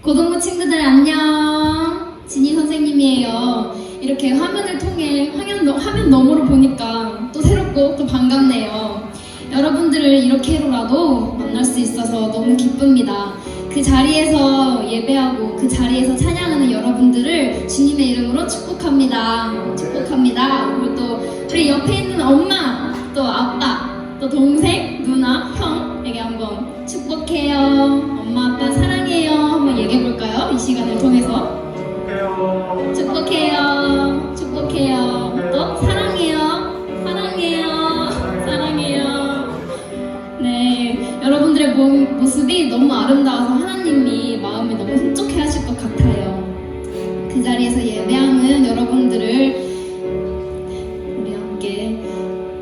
고등부 친구들 안녕. 진희 선생님이에요. 이렇게 화면을 통해 화면 너머로 보니까 또 새롭고 또 반갑네요. 여러분들을 이렇게로라도 만날 수 있어서 너무 기쁩니다. 그 자리에서 예배하고 그 자리에서 찬양하는 여러분들을 주님의 이름으로 축복합니다. 축복합니다. 그리고 또 우리 옆에 있는 엄마, 또 아빠, 또 동생, 누나, 형에게 한번 축복해요. 엄마, 아빠 사랑해요. 한번 얘기해볼까요? 이 시간을 통해서. 축복해요. 축복해요. 또 사랑해요. 사랑해요. 사랑해요. 네, 여러분들의 모습이 너무 아름다워서 하나님이 마음을 너무 흡족해 하실 것 같아요. 그 자리에서 예배하는 여러분들을 우리 함께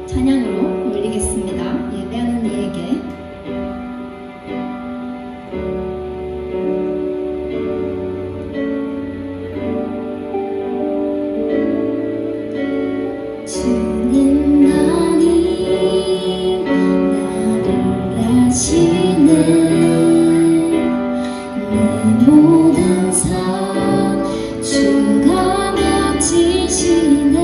찬양으로 올리겠습니다. 예배하는 이에게. 주님만이 나를 아시네. 내 모든 삶 주가 맡으시네.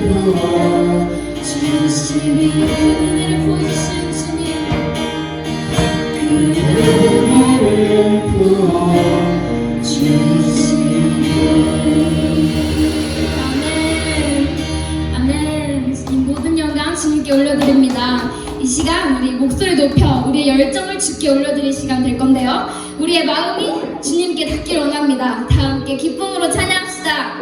부어 주시니 은혜를 부으신 주님 그 은혜를 부어 주시니 아멘 아멘. 이 모든 영광 주님께 올려드립니다. 이 시간 우리 목소리 높여 우리의 열정을 주께 올려드릴 시간 될 건데요, 우리의 마음이 주님께 닿길 원합니다. 다 함께 기쁨으로 찬양합시다.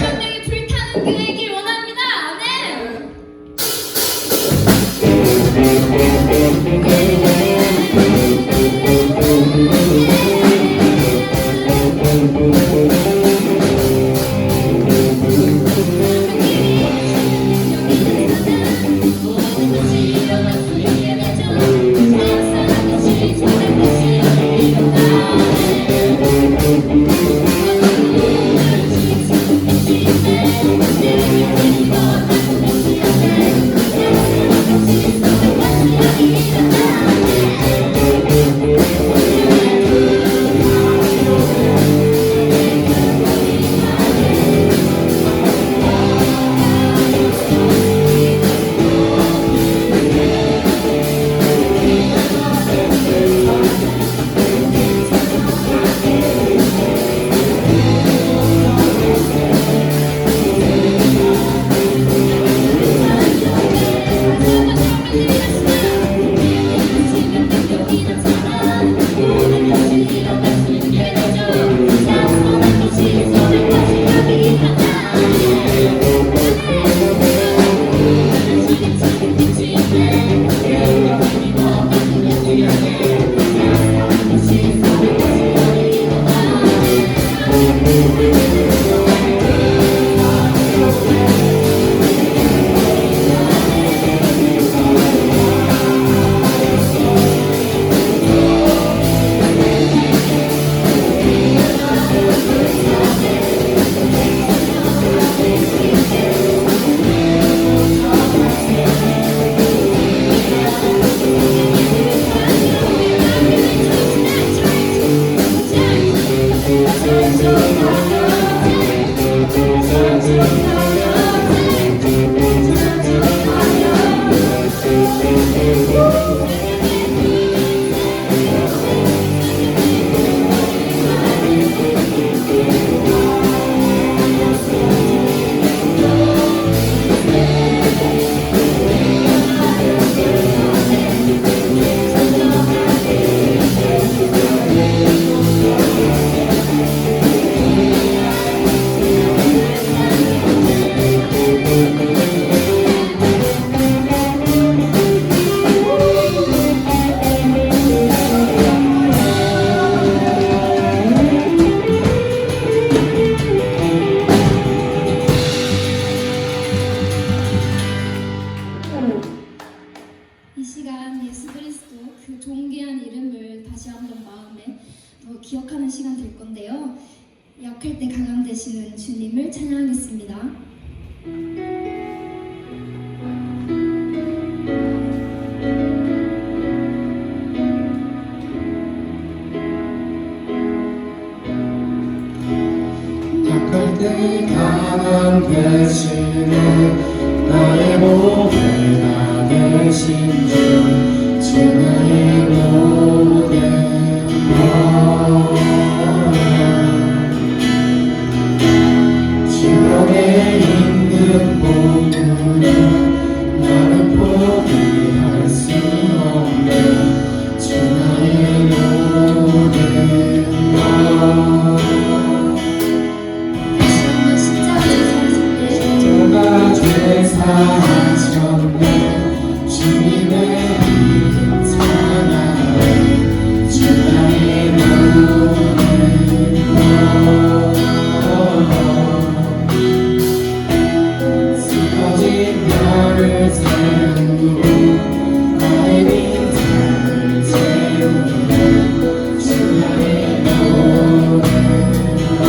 성령이 불타는 교회이길 원합니다. 아멘. 이 시간 예수 그리스도 그 존귀한 이름을 다시 한번 마음에 더 기억하는 시간 될 건데요. 약할 때 강함 되시는 주님을 찬양하겠습니다. 약할 때 강함 되시는 나의 목회가 되신 주 나의 모든 것 주님의 있는 모든 나는 포기할 수 없는 주 나의 모든 것 십자가 죄사하셨네 주님의 이름 찬양하네 주 나의 모든 것 쓰러진 별을 세우고 나의 빈장을 채우는 주 나의 모든 것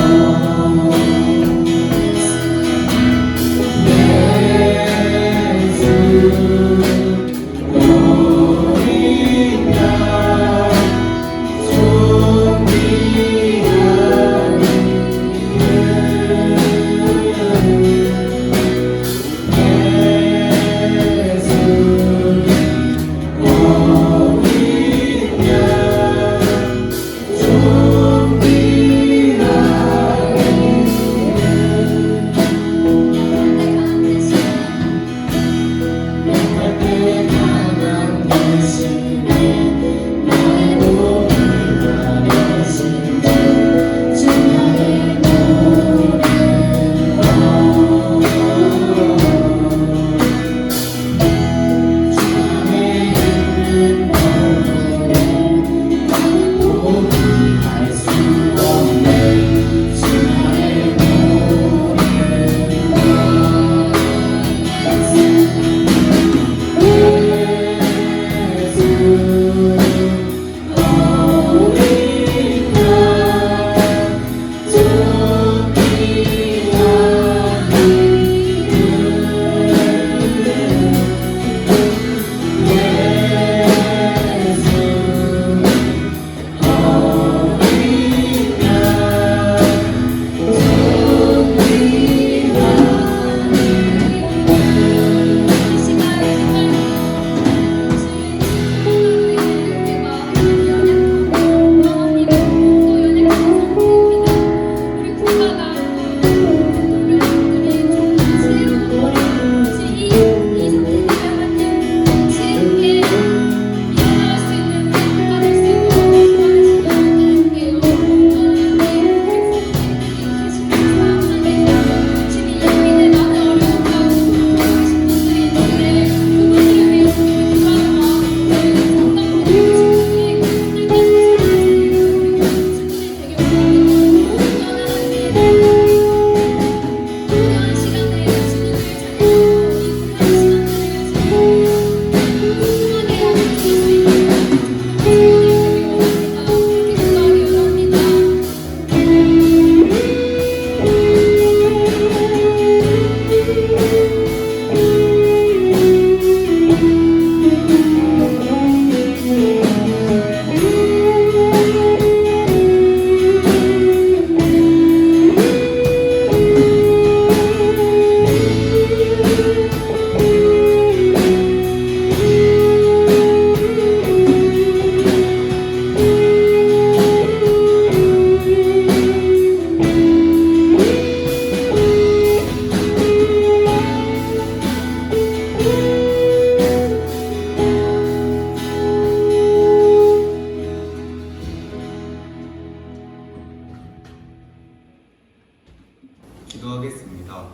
기도하겠습니다.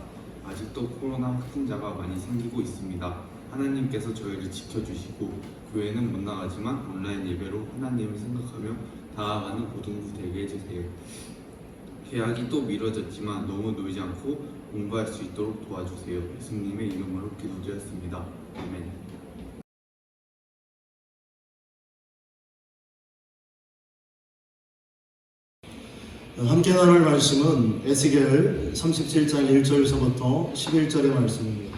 아직도 코로나 확진자가 많이 생기고 있습니다. 하나님께서 저희를 지켜주시고 교회는 못 나가지만 온라인 예배로 하나님을 생각하며 다가가는 고등부 되게 해주세요. 계약이 또 미뤄졌지만 너무 놀지 않고 공부할 수 있도록 도와주세요. 예수님의 이름으로 기도드렸습니다. 아멘. 함께 나눌 말씀은 에스겔 37장 1절서부터 11절의 말씀입니다.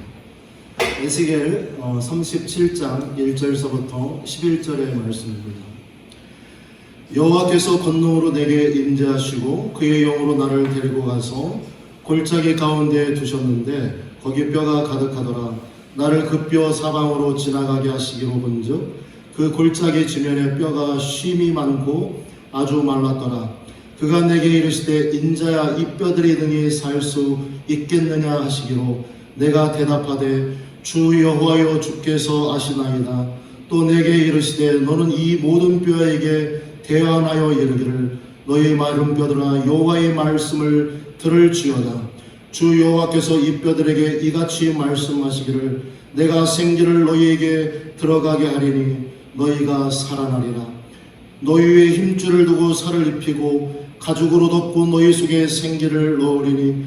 에스겔 37장 1절서부터 11절의 말씀입니다. 여호와께서 권능으로 내게 임재하시고 그의 영으로 나를 데리고 가서 골짜기 가운데에 두셨는데 거기 뼈가 가득하더라. 나를 그 뼈 사방으로 지나가게 하시기로 본즉 그 골짜기 지면에 뼈가 쉼이 많고 아주 말랐더라. 그가 내게 이르시되 인자야 이 뼈들이 능히 살 수 있겠느냐 하시기로 내가 대답하되 주 여호와여 주께서 아시나이다. 또 내게 이르시되 너는 이 모든 뼈에게 대언하여 이르기를 너희 마른 뼈들아 여호와의 말씀을 들을지어다. 주 여호와께서 이 뼈들에게 이같이 말씀하시기를 내가 생기를 너희에게 들어가게 하리니 너희가 살아나리라. 너희 위에 힘줄을 두고 살을 입히고 가죽으로 덮고 너희 속에 생기를 넣으리니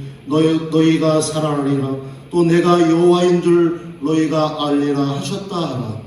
너희가 살아나리라. 또 내가 여호와인 줄 너희가 알리라 하셨다 하라.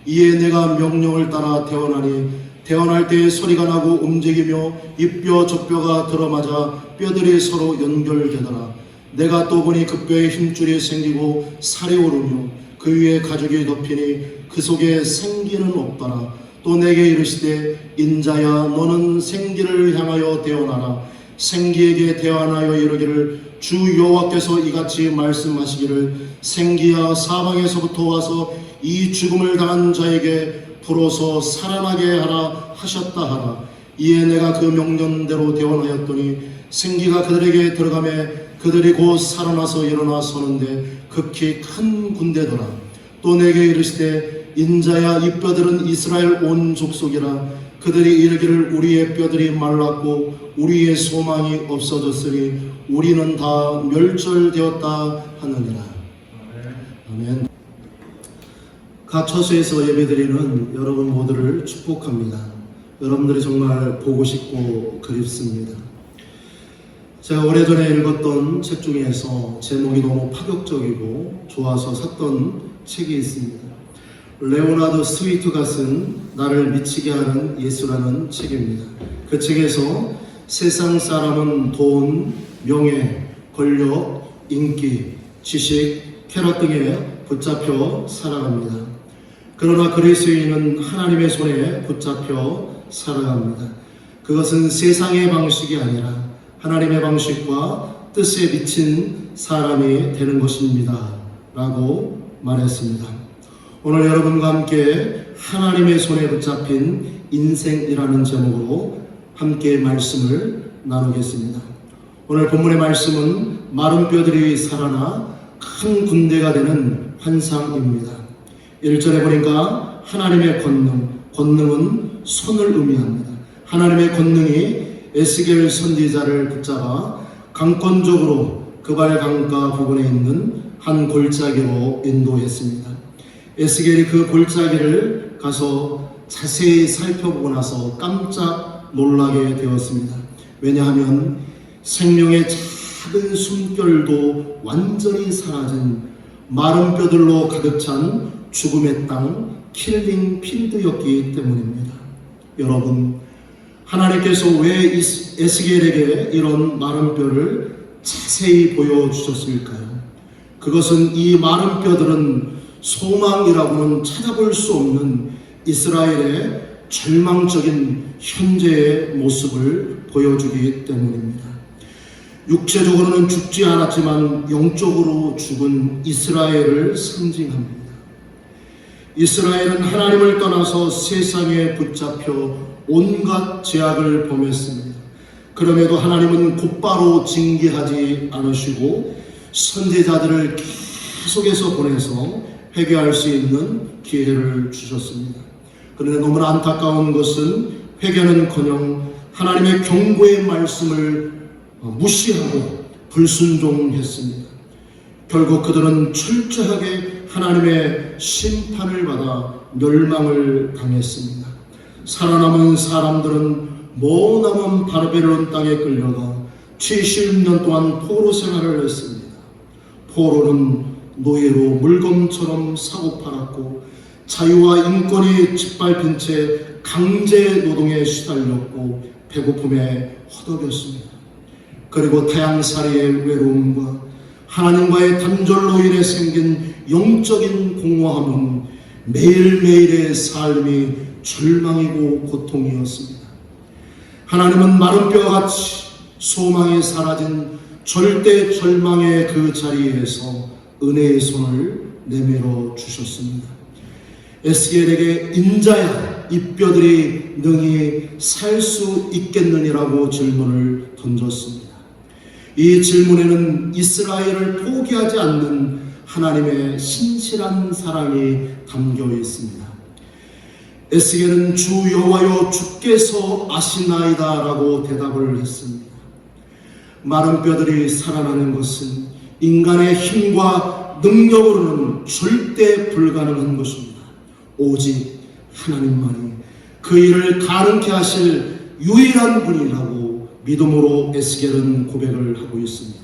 이에 내가 명령을 따라 대언하니 대언할 때에 소리가 나고 움직이며 이 뼈 저 뼈가 들어맞아 뼈들이 서로 연결되더라. 내가 또 보니 그 뼈에 힘줄이 생기고 살이 오르며 그 위에 가죽이 덮이니 그 속에 생기는 없더라. 또 내게 이르시되 인자야 너는 생기를 향하여 대언하라. 생기에게 대언하여 이르기를 주 여호와께서 이같이 말씀하시기를 생기야 사방에서부터 와서 이 죽음을 당한 자에게 불어서 살아나게 하라 하셨다 하라. 이에 내가 그 명령대로 대언하였더니 생기가 그들에게 들어가매 그들이 곧 살아나서 일어나 서는데 극히 큰 군대더라. 또 내게 이르시되 인자야 이 뼈들은 이스라엘 온 족속이라. 그들이 이르기를 우리의 뼈들이 말랐고 우리의 소망이 없어졌으니 우리는 다 멸절되었다 하느니라. 아멘. 각 처소에서 예배드리는 여러분 모두를 축복합니다. 여러분들이 정말 보고 싶고 그립습니다. 제가 오래전에 읽었던 책 중에서 제목이 너무 파격적이고 좋아서 샀던 책이 있습니다. 레오나드 스위트가 쓴 나를 미치게 하는 예수라는 책입니다. 그 책에서 세상 사람은 돈, 명예, 권력, 인기, 지식, 쾌락 등에 붙잡혀 살아갑니다. 그러나 그리스도인은 하나님의 손에 붙잡혀 살아갑니다. 그것은 세상의 방식이 아니라 하나님의 방식과 뜻에 미친 사람이 되는 것입니다. 라고 말했습니다. 오늘 여러분과 함께 하나님의 손에 붙잡힌 인생이라는 제목으로 함께 말씀을 나누겠습니다. 오늘 본문의 말씀은 마른 뼈들이 살아나 큰 군대가 되는 환상입니다. 1절에 보니까 하나님의 권능은 손을 의미합니다. 하나님의 권능이 에스겔 선지자를 붙잡아 강권적으로 그발 강가 부근에 있는 한 골짜기로 인도했습니다. 에스겔이 그 골짜기를 가서 자세히 살펴보고 나서 깜짝 놀라게 되었습니다. 왜냐하면 생명의 작은 숨결도 완전히 사라진 마른 뼈들로 가득 찬 죽음의 땅 킬링 필드였기 때문입니다. 여러분, 하나님께서 왜 에스겔에게 이런 마른 뼈를 자세히 보여주셨을까요? 그것은 이 마른 뼈들은 소망이라고는 찾아볼 수 없는 이스라엘의 절망적인 현재의 모습을 보여주기 때문입니다. 육체적으로는 죽지 않았지만 영적으로 죽은 이스라엘을 상징합니다. 이스라엘은 하나님을 떠나서 세상에 붙잡혀 온갖 죄악을 범했습니다. 그럼에도 하나님은 곧바로 징계하지 않으시고 선지자들을 계속해서 보내서 회개할 수 있는 기회를 주셨습니다. 그런데 너무나 안타까운 것은 회개는커녕 하나님의 경고의 말씀을 무시하고 불순종했습니다. 결국 그들은 철저하게 하나님의 심판을 받아 멸망을 당했습니다. 살아남은 사람들은 머나먼 바벨론 땅에 끌려가 70년 동안 포로 생활을 했습니다. 포로는 노예로 물건처럼 사고팔았고 자유와 인권이 짓밟힌 채 강제 노동에 시달렸고 배고픔에 허덕였습니다. 그리고 타향살이의 외로움과 하나님과의 단절로 인해 생긴 영적인 공허함은 매일매일의 삶이 절망이고 고통이었습니다. 하나님은 마른 뼈와 같이 소망이 사라진 절대 절망의 그 자리에서 은혜의 손을 내밀어 주셨습니다. 에스겔에게 인자야 이 뼈들이 능히 살 수 있겠느냐라고 질문을 던졌습니다. 이 질문에는 이스라엘을 포기하지 않는 하나님의 신실한 사랑이 담겨 있습니다. 에스겔은 주 여호와여 주께서 아시나이다 라고 대답을 했습니다. 마른 뼈들이 살아나는 것은 인간의 힘과 능력으로는 절대 불가능한 것입니다. 오직 하나님만이 그 일을 가능케 하실 유일한 분이라고 믿음으로 에스겔은 고백을 하고 있습니다.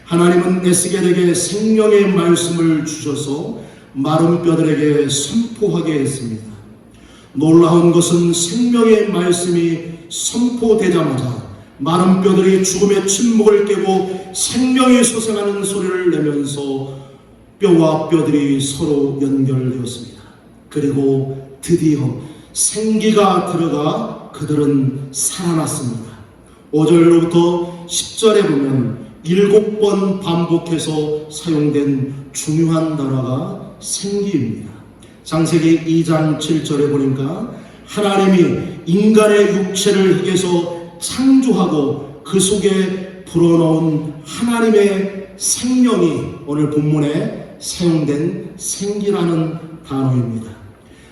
하나님은 에스겔에게 생명의 말씀을 주셔서 마른 뼈들에게 선포하게 했습니다. 놀라운 것은 생명의 말씀이 선포되자마자 마른 뼈들이 죽음의 침묵을 깨고 생명이 솟아나는 소리를 내면서 뼈와 뼈들이 서로 연결되었습니다. 그리고 드디어 생기가 들어가 그들은 살아났습니다. 5절로부터 10절에 보면 7번 반복해서 사용된 중요한 단어가 생기입니다. 창세기 2장 7절에 보니까 하나님이 인간의 육체를 흙에서 창조하고 그 속에 불어넣은 하나님의 생명이 오늘 본문에 사용된 생기라는 단어입니다.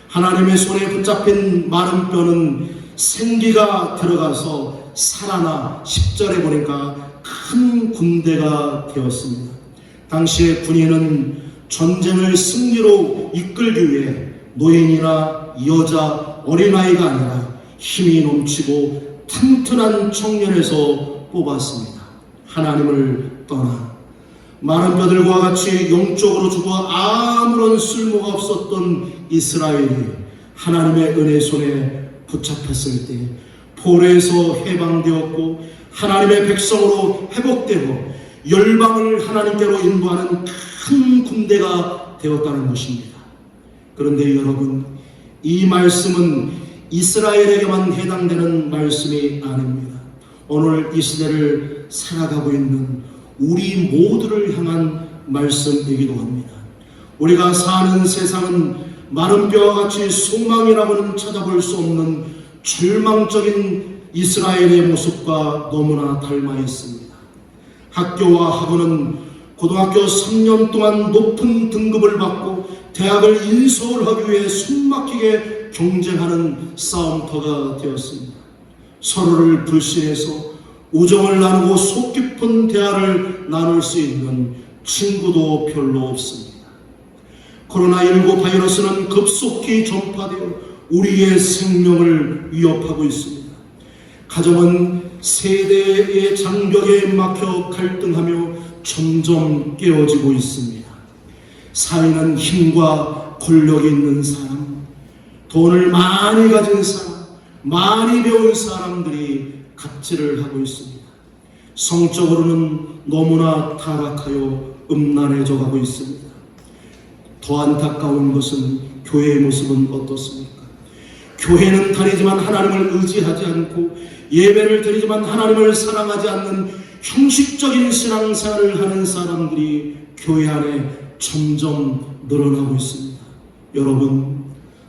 하나님의 손에 붙잡힌 마른 뼈는 생기가 들어가서 살아나 10절에 보니까 큰 군대가 되었습니다. 당시의 군인은 전쟁을 승리로 이끌기 위해 노인이나 여자, 어린아이가 아니라 힘이 넘치고 튼튼한 청년에서 뽑았습니다. 하나님을 떠나 마른 뼈들과 같이 영적으로 죽어 아무런 쓸모가 없었던 이스라엘이 하나님의 은혜 손에 붙잡혔을 때 포로에서 해방되었고 하나님의 백성으로 회복되고 열방을 하나님께로 인도하는 큰 군대가 되었다는 것입니다. 그런데 여러분, 이 말씀은 이스라엘에게만 해당되는 말씀이 아닙니다. 오늘 이 시대를 살아가고 있는 우리 모두를 향한 말씀이기도 합니다. 우리가 사는 세상은 마른 뼈와 같이 소망이라고는 찾아볼 수 없는 절망적인 이스라엘의 모습과 너무나 닮아 있습니다. 학교와 학원은 고등학교 3년 동안 높은 등급을 받고 대학을 인서울 하기 위해 숨막히게 경쟁하는 싸움터가 되었습니다. 서로를 불신해서 우정을 나누고 속 깊은 대화를 나눌 수 있는 친구도 별로 없습니다. 코로나19 바이러스는 급속히 전파되어 우리의 생명을 위협하고 있습니다. 가정은 세대의 장벽에 막혀 갈등하며 점점 깨어지고 있습니다. 사회는 힘과 권력이 있는 사람, 돈을 많이 가진 사람, 많이 배운 사람들이 갑질을 하고 있습니다. 성적으로는 너무나 타락하여 음란해져 가고 있습니다. 더 안타까운 것은 교회의 모습은 어떻습니까? 교회는 다니지만 하나님을 의지하지 않고 예배를 드리지만 하나님을 사랑하지 않는 형식적인 신앙생활을 하는 사람들이 교회 안에 점점 늘어나고 있습니다. 여러분,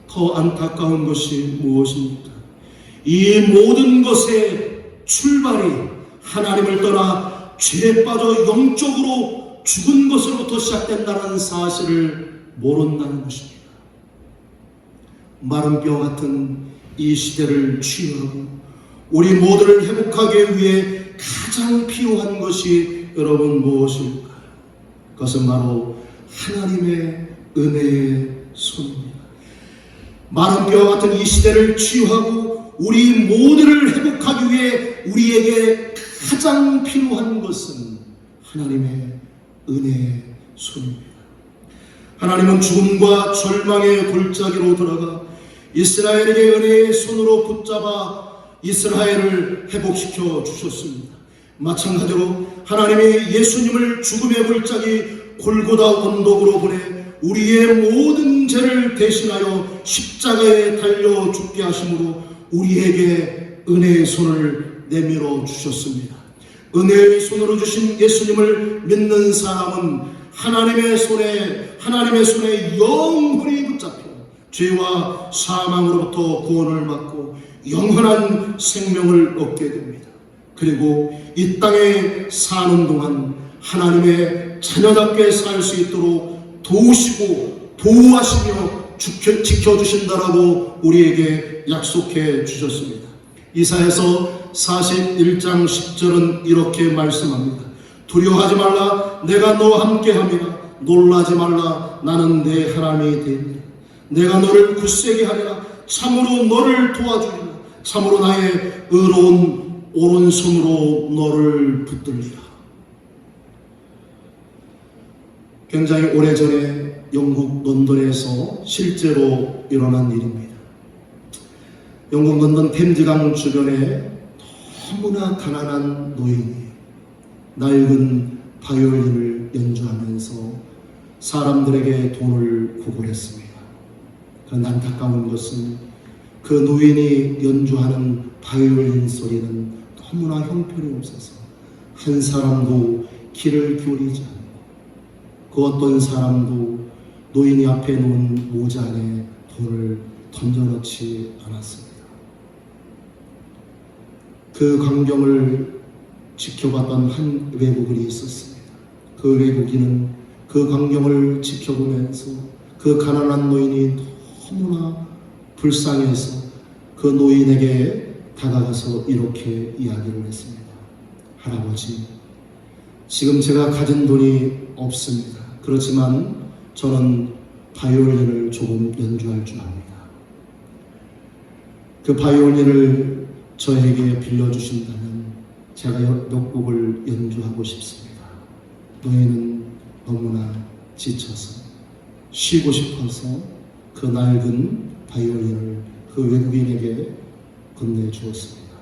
더 안타까운 것이 무엇입니까? 이 모든 것의 출발이 하나님을 떠나 죄에 빠져 영적으로 죽은 것으로부터 시작된다는 사실을 모른다는 것입니다. 마른 뼈 같은 이 시대를 치유하고 우리 모두를 회복하기 위해 가장 필요한 것이 여러분 무엇일까요? 그것은 바로 하나님의 은혜의 손입니다. 마른 뼈와 같은 이 시대를 치유하고 우리 모두를 회복하기 위해 우리에게 가장 필요한 것은 하나님의 은혜의 손입니다. 하나님은 죽음과 절망의 골짜기로 들어가 이스라엘에게 은혜의 손으로 붙잡아 이스라엘을 회복시켜 주셨습니다. 마찬가지로 하나님이 예수님을 죽음의 골짜기 골고다 언덕으로 보내 우리의 모든 죄를 대신하여 십자가에 달려 죽게 하심으로 우리에게 은혜의 손을 내밀어 주셨습니다. 은혜의 손으로 주신 예수님을 믿는 사람은 하나님의 손에 영원히 붙잡혀 죄와 사망으로부터 구원을 받고 영원한 생명을 얻게 됩니다. 그리고 이 땅에 사는 동안 하나님의 자녀답게 살 수 있도록 도우시고 보호하시며 지켜주신다라고 우리에게 약속해 주셨습니다. 이사야서 41장 10절은 이렇게 말씀합니다. 두려워하지 말라, 내가 너와 함께함이라. 놀라지 말라, 나는 내 하나님이 되리라. 내가 너를 굳세게 하리라. 참으로 너를 도와주리라. 참으로 나의 의로운 오른손으로 너를 붙들리라. 굉장히 오래전에 영국 런던에서 실제로 일어난 일입니다. 영국 런던 템즈강 주변에 너무나 가난한 노인이 낡은 바이올린을 연주하면서 사람들에게 돈을 구걸했습니다. 그런데 안타까운 것은 그 노인이 연주하는 바이올린 소리는 너무나 형편이 없어서 한 사람도 귀를 기울이지 않고 그 어떤 사람도 노인이 앞에 놓은 모자 안에 돈을 던져놓지 않았습니다. 그 광경을 지켜봤던 한 외국인이 있었습니다. 그 외국인은 그 광경을 지켜보면서 그 가난한 노인이 너무나 불쌍해서 그 노인에게 다가가서 이렇게 이야기를 했습니다. 할아버지, 지금 제가 가진 돈이 없습니다. 그렇지만 저는 바이올린을 조금 연주할 줄 압니다. 그 바이올린을 저에게 빌려주신다면 제가 몇 곡을 연주하고 싶습니다. 노인은 너무나 지쳐서 쉬고 싶어서 그 낡은 바이올린을 그 외국인에게 건네주었습니다.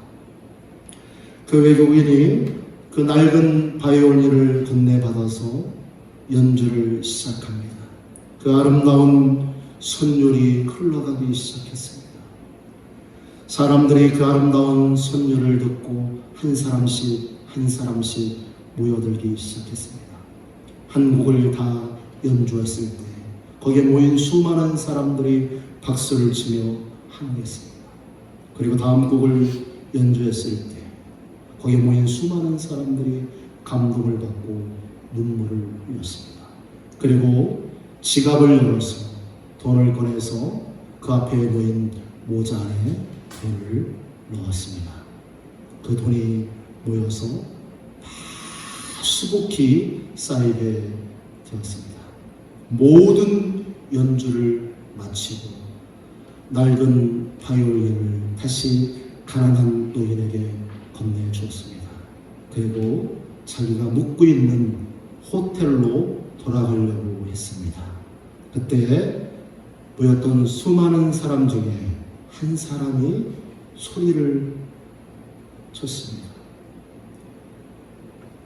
그 외국인이 그 낡은 바이올린을 건네받아서 연주를 시작합니다. 그 아름다운 선율이 흘러가기 시작했습니다. 사람들이 그 아름다운 선율을 듣고 한 사람씩 모여들기 시작했습니다. 한 곡을 다 연주했을 때 거기에 모인 수많은 사람들이 박수를 치며 환호했습니다. 그리고 다음 곡을 연주했을 때 거기에 모인 수많은 사람들이 감동을 받고 눈물을 흘렸습니다. 그리고 지갑을 열어서 돈을 꺼내서 그 앞에 놓인 모자 안에 돈을 넣었습니다. 그 돈이 모여서 수북히 쌓이게 되었습니다. 모든 연주를 마치고 낡은 바이올린을 다시 가난한 노인에게 건네주었습니다. 그리고 자기가 묵고 있는 호텔로 돌아가려고 했습니다. 그때 모였던 수많은 사람 중에 한 사람이 소리를 쳤습니다.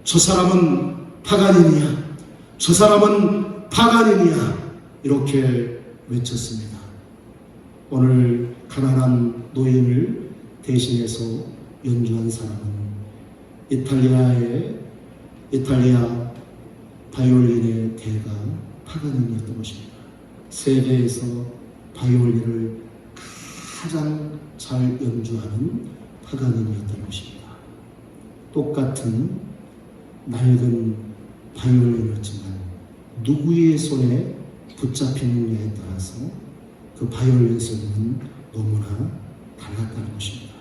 저 사람은 파간이냐? 저 사람은 파간이냐? 이렇게 외쳤습니다. 오늘 가난한 노인을 대신해서 연주한 사람은 이탈리아 바이올린의 대가 파가니니였던 것입니다. 세계에서 바이올린을 가장 잘 연주하는 파가니니였던 것입니다. 똑같은 낡은 바이올린이었지만 누구의 손에 붙잡히느냐에 따라서 그 바이올린 소리는 너무나 달랐다는 것입니다.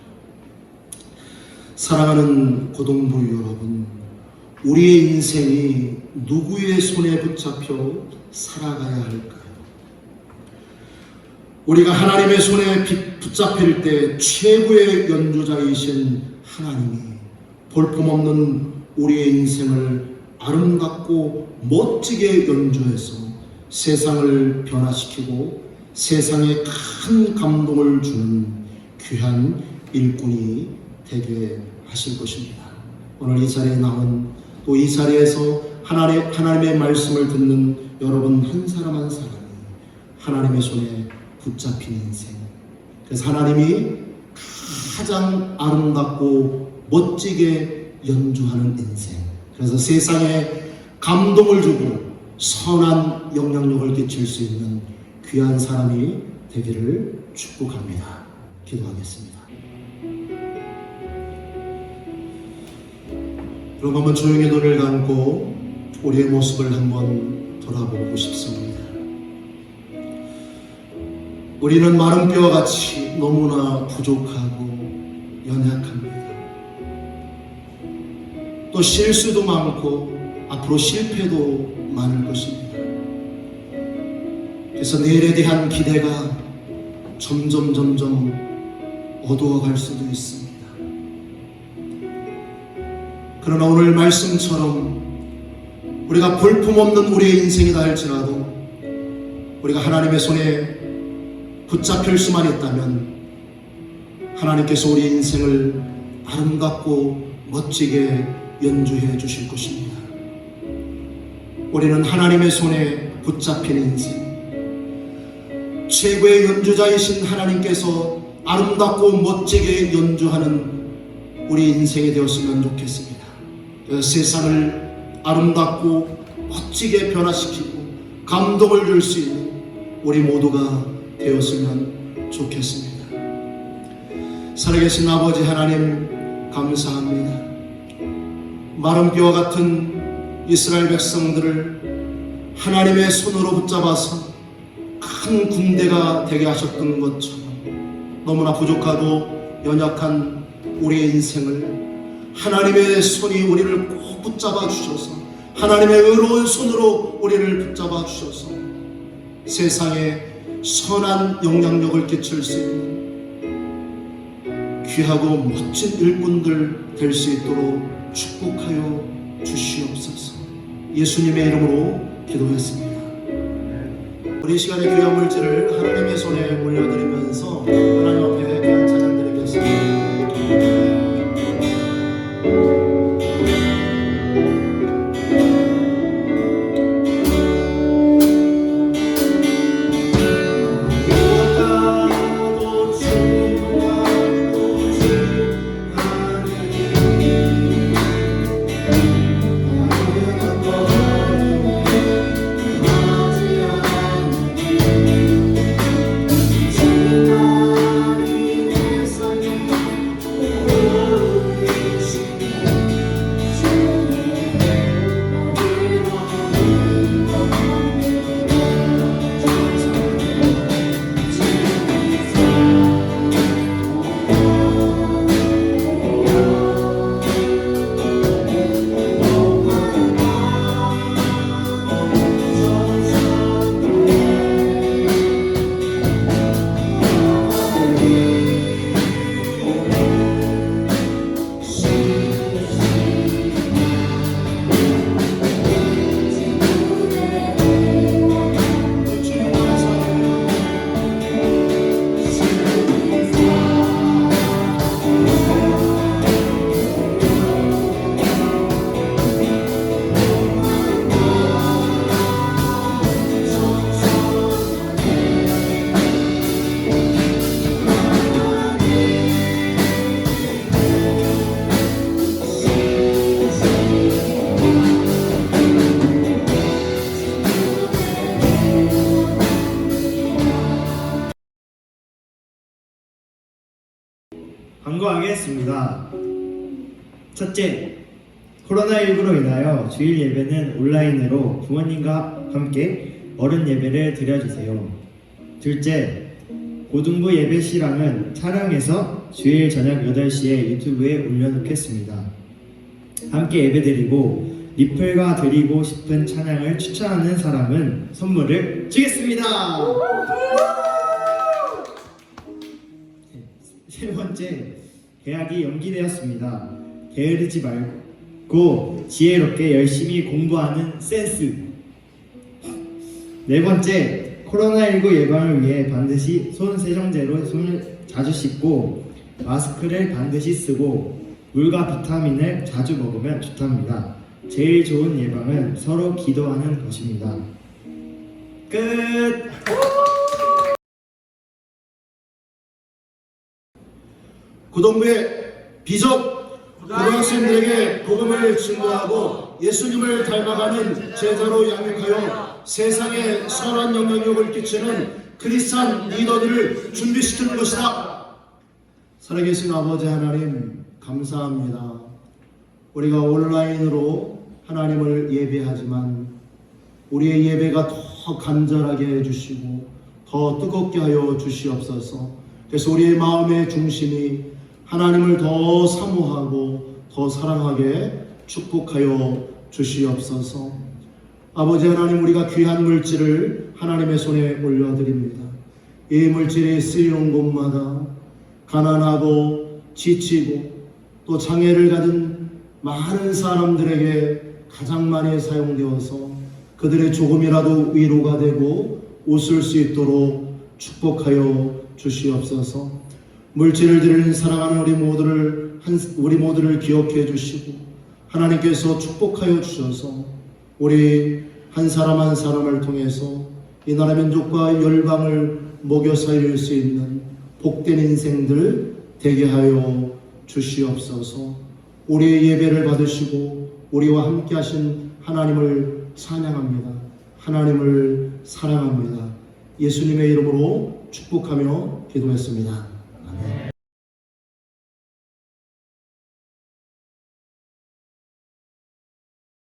사랑하는 고동부 여러분, 우리의 인생이 누구의 손에 붙잡혀 살아가야 할까요? 우리가 하나님의 손에 붙잡힐 때 최고의 연주자이신 하나님이 볼품없는 우리의 인생을 아름답고 멋지게 연주해서 세상을 변화시키고 세상에 큰 감동을 주는 귀한 일꾼이 되게 하실 것입니다. 오늘 이 자리에 나온 또 이 자리에서 하나님의 말씀을 듣는 여러분 한 사람 한 사람이 하나님의 손에 붙잡힌 인생, 그래서 하나님이 가장 아름답고 멋지게 연주하는 인생, 그래서 세상에 감동을 주고 선한 영향력을 끼칠 수 있는 귀한 사람이 되기를 축복합니다. 기도하겠습니다. 그럼 한번 조용히 눈을 감고 우리의 모습을 한번 돌아보고 싶습니다. 우리는 마른 뼈와 같이 너무나 부족하고 연약합니다. 또 실수도 많고 앞으로 실패도 많을 것입니다. 그래서 내일에 대한 기대가 점점 어두워갈 수도 있습니다. 그러나 오늘 말씀처럼 우리가 볼품없는 우리의 인생이다 할지라도 우리가 하나님의 손에 붙잡힐 수만 있다면 하나님께서 우리의 인생을 아름답고 멋지게 연주해 주실 것입니다. 우리는 하나님의 손에 붙잡힌 인생, 최고의 연주자이신 하나님께서 아름답고 멋지게 연주하는 우리 인생이 되었으면 좋겠습니다. 세상을 아름답고 멋지게 변화시키고 감동을 줄 수 있는 우리 모두가 되었으면 좋겠습니다. 살아계신 아버지 하나님 감사합니다. 마른 뼈와 같은 이스라엘 백성들을 하나님의 손으로 붙잡아서 큰 군대가 되게 하셨던 것처럼 너무나 부족하고 연약한 우리의 인생을 하나님의 손이 우리를 꼭 붙잡아 주셔서 하나님의 의로운 손으로 우리를 붙잡아 주셔서 세상에 선한 영향력을 끼칠 수 있는 귀하고 멋진 일꾼들 될 수 있도록 축복하여 주시옵소서. 예수님의 이름으로 기도했습니다. 우리 이 시간의 귀한 물질을 하나님의 손에 올려드리면서 하나님 앞에 귀한 찬양 드리겠습니다. 광고하겠습니다. 첫째, 코로나19로 인하여 주일 예배는 온라인으로 부모님과 함께 어른 예배를 드려주세요. 둘째, 고등부 예배 실황은 촬영해서 주일 저녁 8시에 유튜브에 올려놓겠습니다. 함께 예배드리고 리플과 드리고 싶은 찬양을 추천하는 사람은 선물을 주겠습니다. 세 번째, 계약이 연기되었습니다. 게으르지 말고 지혜롭게 열심히 공부하는 센스. 네 번째, 코로나19 예방을 위해 반드시 손 세정제로 손을 자주 씻고 마스크를 반드시 쓰고 물과 비타민을 자주 먹으면 좋답니다. 제일 좋은 예방은 서로 기도하는 것입니다. 끝! 고등부의 비적 고등학생들에게 복음을 증거하고 예수님을 닮아가는 제자로 양육하여 세상에 선한 영향력을 끼치는 크리스찬 리더들을 준비시키는 것이다. 살아계신 아버지 하나님 감사합니다. 우리가 온라인으로 하나님을 예배하지만 우리의 예배가 더 간절하게 해주시고 더 뜨겁게 하여 주시옵소서. 그래서 우리의 마음의 중심이 하나님을 더 사모하고 더 사랑하게 축복하여 주시옵소서. 아버지 하나님, 우리가 귀한 물질을 하나님의 손에 올려드립니다. 이 물질이 쓰이는 곳마다 가난하고 지치고 또 장애를 가진 많은 사람들에게 가장 많이 사용되어서 그들의 조금이라도 위로가 되고 웃을 수 있도록 축복하여 주시옵소서. 물질을 드리는 사랑하는 우리 모두를 기억해 주시고 하나님께서 축복하여 주셔서 우리 한 사람 한 사람을 통해서 이 나라 민족과 열방을 먹여 살릴 수 있는 복된 인생들 되게 하여 주시옵소서. 우리의 예배를 받으시고 우리와 함께 하신 하나님을 찬양합니다. 하나님을 사랑합니다. 예수님의 이름으로 축복하며 기도했습니다. 아멘.